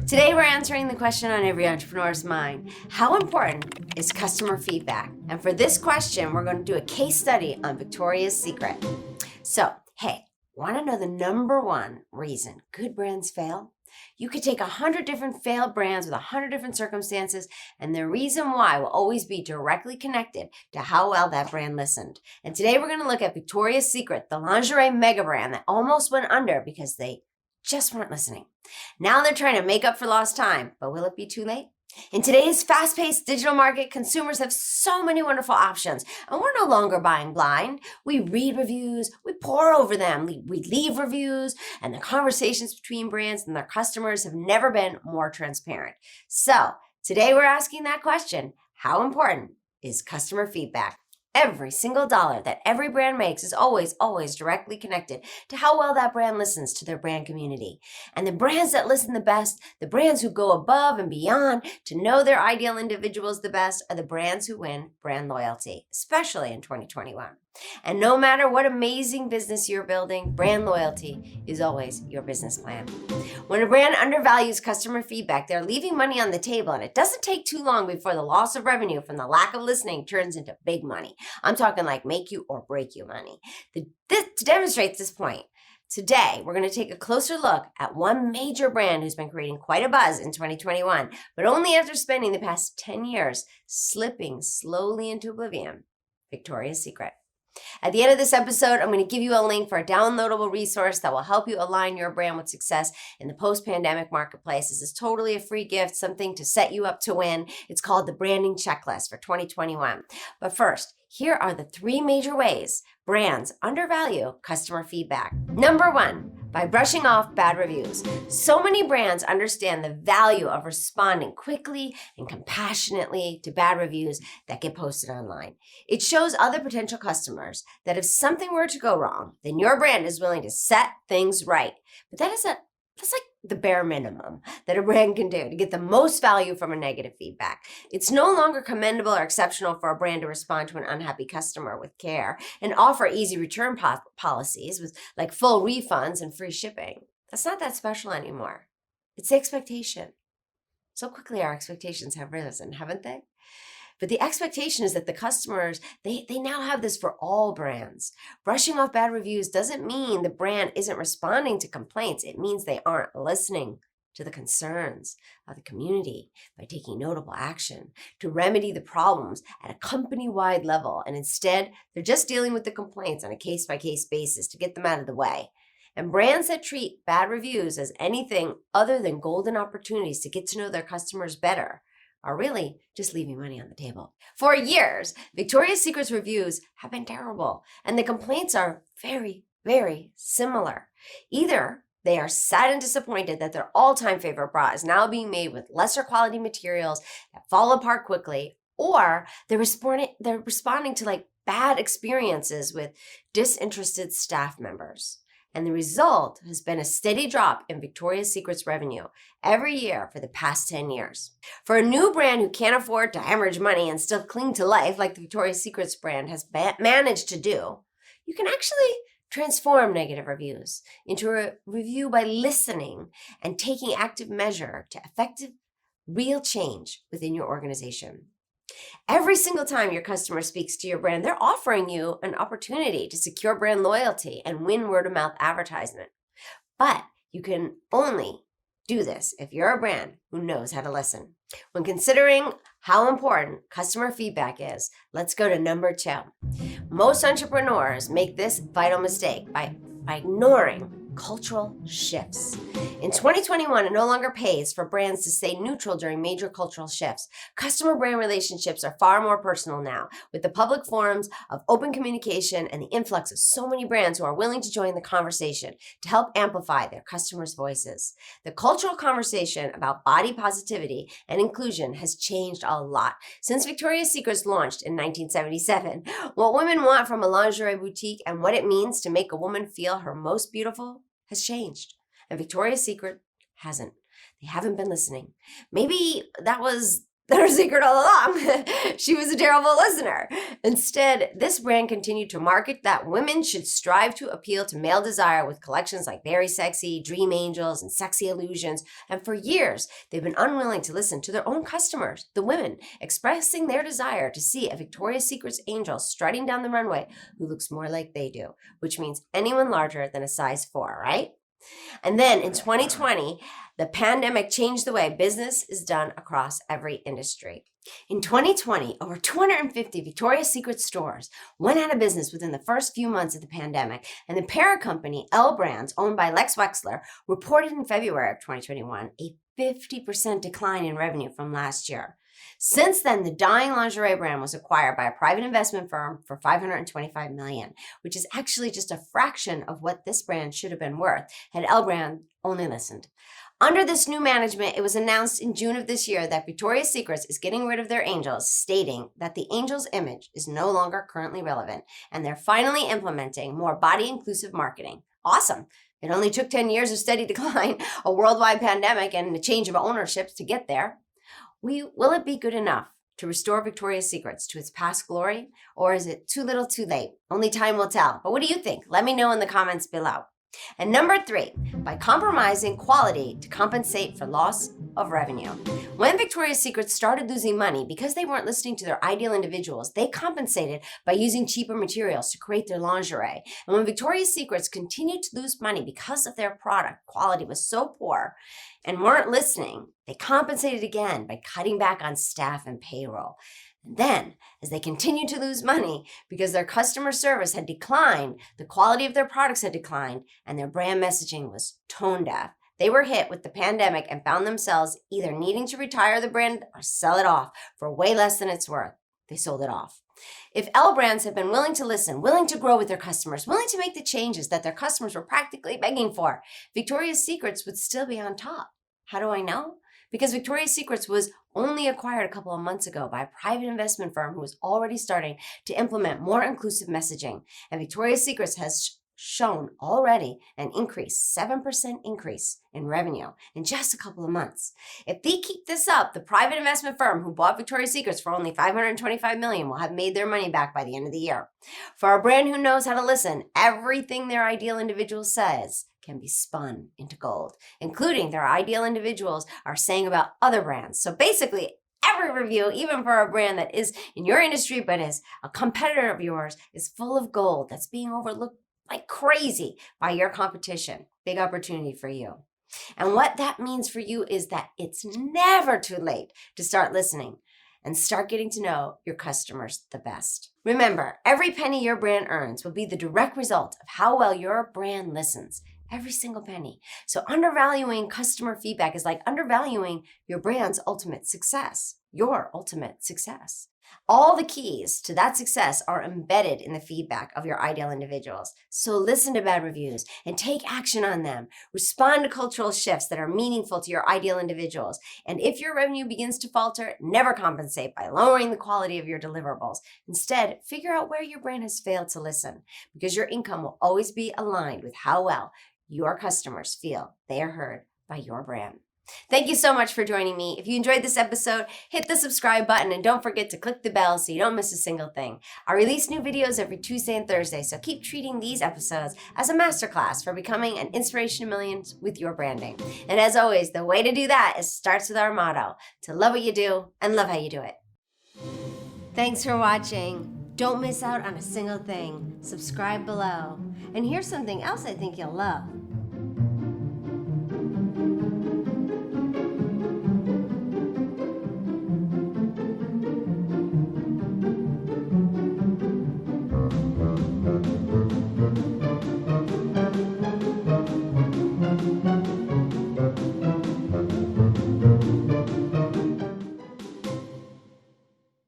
Today we're answering the question on every entrepreneur's mind. How important is customer feedback? And for this question, we're going to do a case study on Victoria's Secret. So, hey, want to know the number one reason good brands fail? You could take 100 different failed brands with 100 different circumstances, and the reason why will always be directly connected to how well that brand listened. And today we're going to look at Victoria's Secret, the lingerie mega brand that almost went under because they just weren't listening. Now they're trying to make up for lost time, but will it be too late? In today's fast-paced digital market, consumers have so many wonderful options, and we're no longer buying blind. We read reviews, we pore over them, we leave reviews, and the conversations between brands and their customers have never been more transparent. So today we're asking that question: how important is customer feedback? Every single dollar that every brand makes is always directly connected to how well that brand listens to their brand community. And the brands that listen the best, the brands who go above and beyond to know their ideal individuals the best, are the brands who win brand loyalty, especially in 2021. And no matter what amazing business you're building, brand loyalty is always your business plan. When a brand undervalues customer feedback, they're leaving money on the table, and it doesn't take too long before the loss of revenue from the lack of listening turns into big money. I'm talking like make you or break you money. To demonstrate this point, today we're going to take a closer look at one major brand who's been creating quite a buzz in 2021, but only after spending the past 10 years slipping slowly into oblivion: Victoria's Secret. At the end of this episode, I'm going to give you a link for a downloadable resource that will help you align your brand with success in the post-pandemic marketplace. This is totally a free gift, something to set you up to win. It's called the Branding Checklist for 2021. But first, here are the 3 major ways brands undervalue customer feedback. Number 1, by brushing off bad reviews. So many brands understand the value of responding quickly and compassionately to bad reviews that get posted online. It shows other potential customers that if something were to go wrong, then your brand is willing to set things right. But that's like the bare minimum that a brand can do to get the most value from a negative feedback. It's no longer commendable or exceptional for a brand to respond to an unhappy customer with care and offer easy return policies with like full refunds and free shipping. That's not that special anymore. It's the expectation. So quickly our expectations have risen, haven't they? But the expectation is that the customers, they now have this for all brands. Brushing off bad reviews doesn't mean the brand isn't responding to complaints. It means they aren't listening to the concerns of the community by taking notable action to remedy the problems at a company-wide level. And instead, they're just dealing with the complaints on a case-by-case basis to get them out of the way. And brands that treat bad reviews as anything other than golden opportunities to get to know their customers better are really just leaving money on the table. For years, Victoria's Secret's reviews have been terrible, and the complaints are very, very similar. Either they are sad and disappointed that their all-time favorite bra is now being made with lesser quality materials that fall apart quickly, or they're responding to like bad experiences with disinterested staff members. And the result has been a steady drop in Victoria's Secret's revenue every year for the past 10 years. For a new brand who can't afford to hemorrhage money and still cling to life like the Victoria's Secret's brand has managed to do, you can actually transform negative reviews into a review by listening and taking active measure to effective, real change within your organization. Every single time your customer speaks to your brand, they're offering you an opportunity to secure brand loyalty and win word-of-mouth advertisement. But you can only do this if you're a brand who knows how to listen. When considering how important customer feedback is, let's go to number 2. Most entrepreneurs make this vital mistake by ignoring cultural shifts. In 2021, it no longer pays for brands to stay neutral during major cultural shifts. Customer-brand relationships are far more personal now, with the public forums of open communication and the influx of so many brands who are willing to join the conversation to help amplify their customers' voices. The cultural conversation about body positivity and inclusion has changed a lot. Since Victoria's Secret launched in 1977, what women want from a lingerie boutique and what it means to make a woman feel her most beautiful has changed. And Victoria's Secret hasn't. They haven't been listening. Maybe that was her secret all along. She was a terrible listener. Instead, this brand continued to market that women should strive to appeal to male desire with collections like Very Sexy, Dream Angels, and Sexy Illusions. And for years, they've been unwilling to listen to their own customers, the women, expressing their desire to see a Victoria's Secret's angel striding down the runway who looks more like they do, which means anyone larger than a size 4, right? And then in 2020, the pandemic changed the way business is done across every industry. In 2020, over 250 Victoria's Secret stores went out of business within the first few months of the pandemic, and the parent company, L Brands, owned by Lex Wexler, reported in February of 2021 a 50% decline in revenue from last year. Since then, the dying lingerie brand was acquired by a private investment firm for $525 million, which is actually just a fraction of what this brand should have been worth had L Brand only listened. Under this new management, it was announced in June of this year that Victoria's Secret is getting rid of their angels, stating that the angel's image is no longer currently relevant, and they're finally implementing more body-inclusive marketing. Awesome. It only took 10 years of steady decline, a worldwide pandemic, and a change of ownerships to get there. Will it be good enough to restore Victoria's Secret to its past glory, or is it too little too late? Only time will tell. But what do you think? Let me know in the comments below. And number 3, by compromising quality to compensate for loss of revenue. When Victoria's Secret started losing money because they weren't listening to their ideal individuals, they compensated by using cheaper materials to create their lingerie. And when Victoria's Secret continued to lose money because of their product quality was so poor and weren't listening, they compensated again by cutting back on staff and payroll. And then, as they continued to lose money because their customer service had declined, the quality of their products had declined, and their brand messaging was tone deaf, they were hit with the pandemic and found themselves either needing to retire the brand or sell it off for way less than it's worth. They sold it off. If L Brands had been willing to listen, willing to grow with their customers, willing to make the changes that their customers were practically begging for, Victoria's Secret would still be on top. How do I know? Because Victoria's Secret was only acquired a couple of months ago by a private investment firm who was already starting to implement more inclusive messaging. And Victoria's Secret has shown already an 7% increase in revenue in just a couple of months. If they keep this up, the private investment firm who bought Victoria's Secret for only $525 million will have made their money back by the end of the year. For a brand who knows how to listen, everything their ideal individual says can be spun into gold, including their ideal individuals are saying about other brands. So basically, every review, even for a brand that is in your industry but is a competitor of yours, is full of gold that's being overlooked like crazy by your competition. Big opportunity for you. And what that means for you is that it's never too late to start listening and start getting to know your customers the best. Remember, every penny your brand earns will be the direct result of how well your brand listens. Every single penny. So undervaluing customer feedback is like undervaluing your brand's ultimate success, your ultimate success. All the keys to that success are embedded in the feedback of your ideal individuals. So listen to bad reviews and take action on them. Respond to cultural shifts that are meaningful to your ideal individuals. And if your revenue begins to falter, never compensate by lowering the quality of your deliverables. Instead, figure out where your brand has failed to listen, because your income will always be aligned with how well your customers feel they are heard by your brand. Thank you so much for joining me. If you enjoyed this episode, hit the subscribe button and don't forget to click the bell so you don't miss a single thing. I release new videos every Tuesday and Thursday, so keep treating these episodes as a masterclass for becoming an inspiration to millions with your branding. And as always, the way to do that starts with our motto, to love what you do and love how you do it. Thanks for watching. Don't miss out on a single thing. Subscribe below. And here's something else I think you'll love.